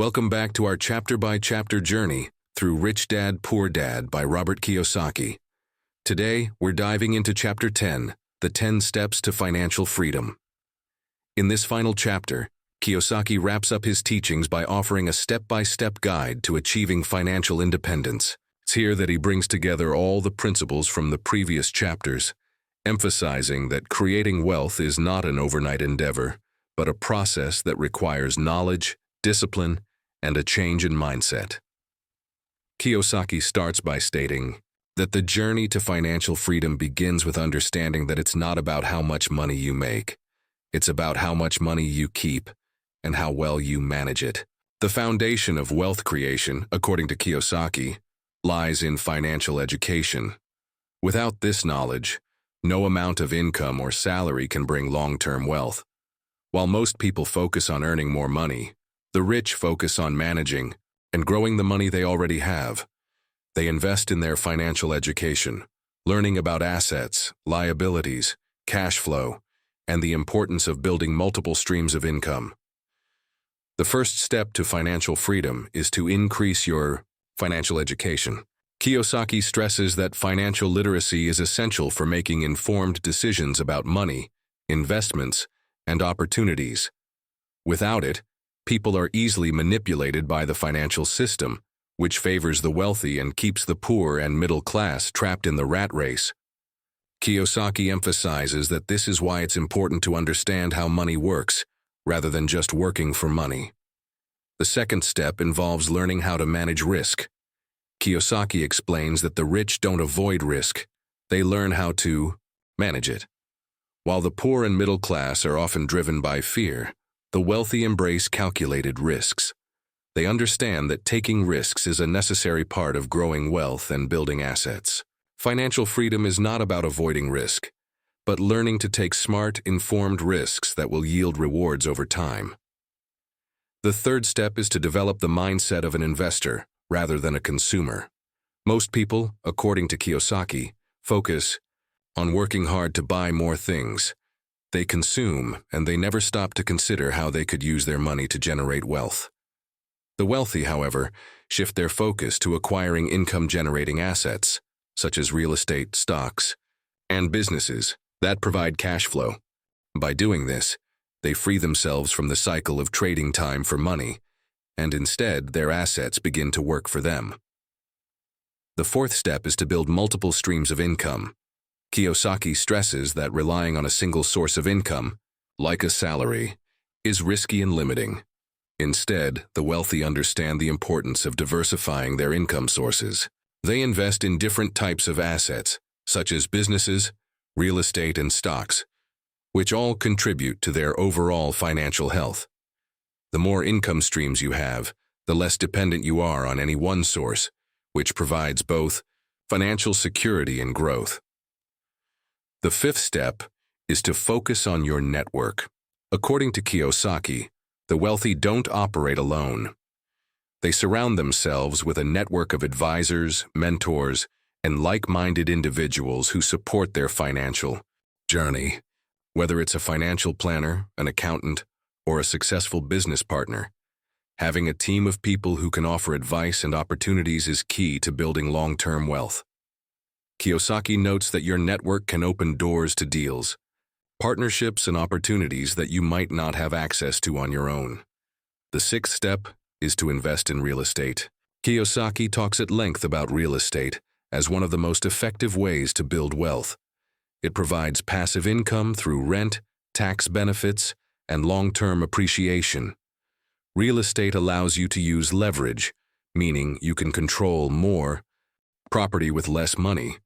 Welcome back to our chapter-by-chapter journey through Rich Dad, Poor Dad by Robert Kiyosaki. Today, we're diving into Chapter 10, The 10 Steps to Financial Freedom. In this final chapter, Kiyosaki wraps up his teachings by offering a step-by-step guide to achieving financial independence. It's here that he brings together all the principles from the previous chapters, emphasizing that creating wealth is not an overnight endeavor, but a process that requires knowledge, discipline, and a change in mindset. Kiyosaki starts by stating that the journey to financial freedom begins with understanding that it's not about how much money you make. It's about how much money you keep and how well you manage it. The foundation of wealth creation, according to Kiyosaki, lies in financial education. Without this knowledge, no amount of income or salary can bring long-term wealth. While most people focus on earning more money, the rich focus on managing and growing the money they already have. They invest in their financial education, learning about assets, liabilities, cash flow, and the importance of building multiple streams of income. The first step to financial freedom is to increase your financial education. Kiyosaki stresses that financial literacy is essential for making informed decisions about money, investments, and opportunities. Without it, people are easily manipulated by the financial system, which favors the wealthy and keeps the poor and middle class trapped in the rat race. Kiyosaki emphasizes that this is why it's important to understand how money works, rather than just working for money. The second step involves learning how to manage risk. Kiyosaki explains that the rich don't avoid risk, they learn how to manage it. While the poor and middle class are often driven by fear, the wealthy embrace calculated risks. They understand that taking risks is a necessary part of growing wealth and building assets. Financial freedom is not about avoiding risk, but learning to take smart, informed risks that will yield rewards over time. The third step is to develop the mindset of an investor rather than a consumer. Most people, according to Kiyosaki, focus on working hard to buy more things. They consume, and they never stop to consider how they could use their money to generate wealth. The wealthy, however, shift their focus to acquiring income-generating assets, such as real estate, stocks, and businesses that provide cash flow. By doing this, they free themselves from the cycle of trading time for money, and instead their assets begin to work for them. The fourth step is to build multiple streams of income. Kiyosaki stresses that relying on a single source of income, like a salary, is risky and limiting. Instead, the wealthy understand the importance of diversifying their income sources. They invest in different types of assets, such as businesses, real estate, and stocks, which all contribute to their overall financial health. The more income streams you have, the less dependent you are on any one source, which provides both financial security and growth. The fifth step is to focus on your network. According to Kiyosaki, the wealthy don't operate alone. They surround themselves with a network of advisors, mentors, and like-minded individuals who support their financial journey. Whether it's a financial planner, an accountant, or a successful business partner, having a team of people who can offer advice and opportunities is key to building long-term wealth. Kiyosaki notes that your network can open doors to deals, partnerships, and opportunities that you might not have access to on your own. The sixth step is to invest in real estate. Kiyosaki talks at length about real estate as one of the most effective ways to build wealth. It provides passive income through rent, tax benefits, and long-term appreciation. Real estate allows you to use leverage, meaning you can control more property with less money,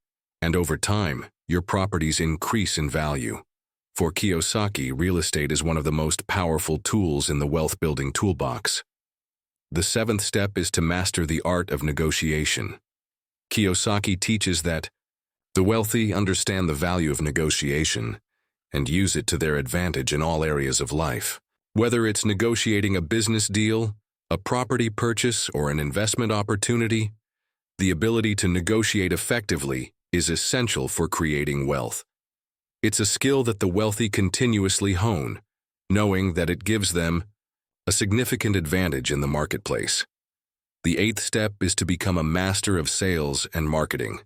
and over time, your properties increase in value. For Kiyosaki, real estate is one of the most powerful tools in the wealth-building toolbox. The seventh step is to master the art of negotiation. Kiyosaki teaches that the wealthy understand the value of negotiation and use it to their advantage in all areas of life. Whether it's negotiating a business deal, a property purchase, or an investment opportunity, the ability to negotiate effectively is essential for creating wealth. It's a skill that the wealthy continuously hone, knowing that it gives them a significant advantage in the marketplace. The eighth step is to become a master of sales and marketing.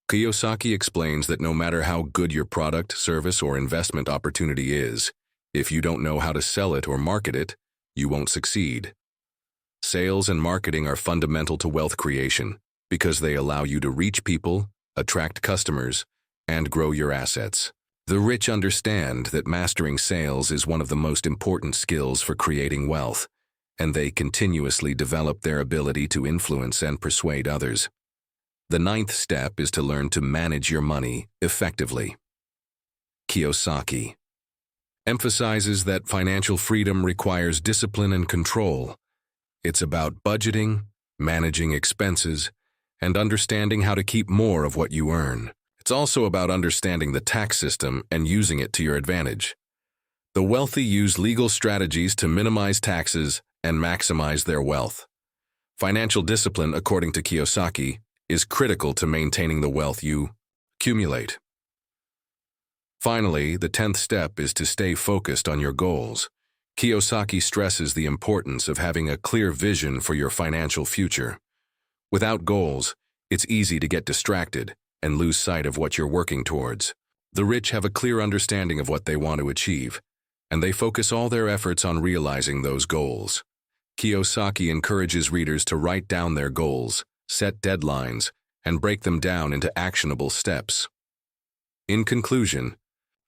Kiyosaki explains that no matter how good your product, service, or investment opportunity is, if you don't know how to sell it or market it, you won't succeed. Sales and marketing are fundamental to wealth creation because they allow you to reach people, attract customers, and grow your assets. The rich understand that mastering sales is one of the most important skills for creating wealth, and they continuously develop their ability to influence and persuade others. The ninth step is to learn to manage your money effectively. Kiyosaki emphasizes that financial freedom requires discipline and control. It's about budgeting, managing expenses, and understanding how to keep more of what you earn. It's also about understanding the tax system and using it to your advantage. The wealthy use legal strategies to minimize taxes and maximize their wealth. Financial discipline, according to Kiyosaki, is critical to maintaining the wealth you accumulate. Finally, the 10th step is to stay focused on your goals. Kiyosaki stresses the importance of having a clear vision for your financial future. Without goals, it's easy to get distracted and lose sight of what you're working towards. The rich have a clear understanding of what they want to achieve, and they focus all their efforts on realizing those goals. Kiyosaki encourages readers to write down their goals, set deadlines, and break them down into actionable steps. In conclusion,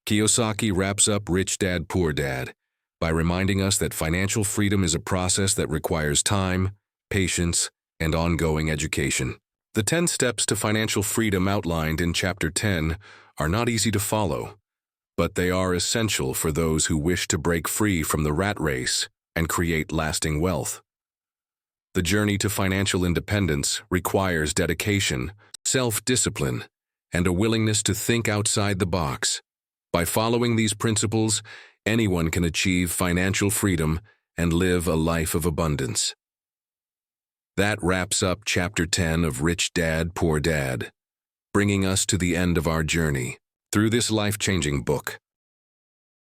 Kiyosaki wraps up Rich Dad, Poor Dad by reminding us that financial freedom is a process that requires time, patience, and ongoing education. The 10 steps to financial freedom outlined in Chapter 10 are not easy to follow, but they are essential for those who wish to break free from the rat race and create lasting wealth. The journey to financial independence requires dedication, self-discipline, and a willingness to think outside the box. By following these principles, anyone can achieve financial freedom and live a life of abundance. That wraps up Chapter 10 of Rich Dad, Poor Dad, bringing us to the end of our journey. Through this life-changing book,